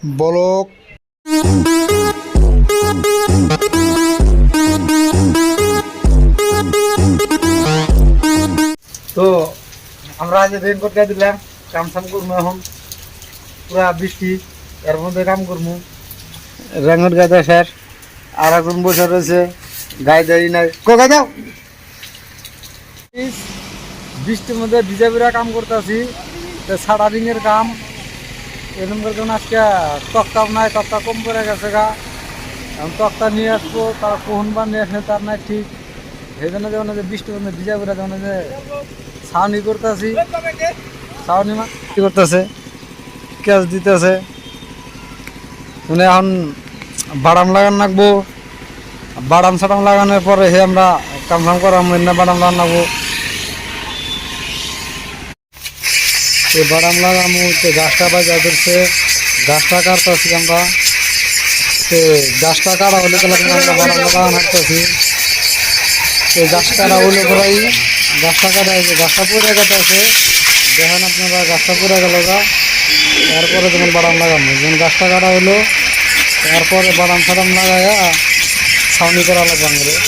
বলক তো আমরা আজ রেনকোট গায়ে দিলাম, কাম সাম করবো এখন পুরা বৃষ্টি এর মধ্যে কাম করবো। রেনকোট গায়ে দেয় স্যার, আর একজন বসে রয়েছে গায়ে দেয় নাই, গায়ে দাও। বৃষ্টির মধ্যে ভিজা ভিজা কাম করতেছি, সারাদিন এর কাম এরকম করে আজকে তক্তা নাই, তক্তা কম পড়ে গেছে গা, এখন তক্তা নিয়ে আসবো, তার কখন বা নিয়ে আসে তার নাই ঠিক। সেই জন্য যেমন যে বৃষ্টির মধ্যে ভিজা ভিজা যেমন যে ছাউনি করতেছি, ছাউনি কি করতেছে, ক্যাচ দিতেছে, মানে এখন বাদাম লাগান লাগবো। বাদাম সাদাম লাগানোর পরে হে আমরা কাম কাম করাম, বাদাম লাগান লাগবো। বাদাম লাগামো, গাছটা বাজা করছে, গাছটা কাটতেছি আমরা। গাছটা কাটা হলে আমরা বাদাম লাগান হাঁটতেছি। গাছ কাটা হলে পরাই গাছটা কাটা হয়েছে, গাছটা পরে কাটাছে, দেখেন আপনারা গাছটা পরে গেল গা। তারপরে যেমন বাদাম লাগাবো, যেমন গাছটা কাটা হলো তারপরে বাদাম ফাদাম লাগাইয়া ছাউনি করা লাগবে আমাদের।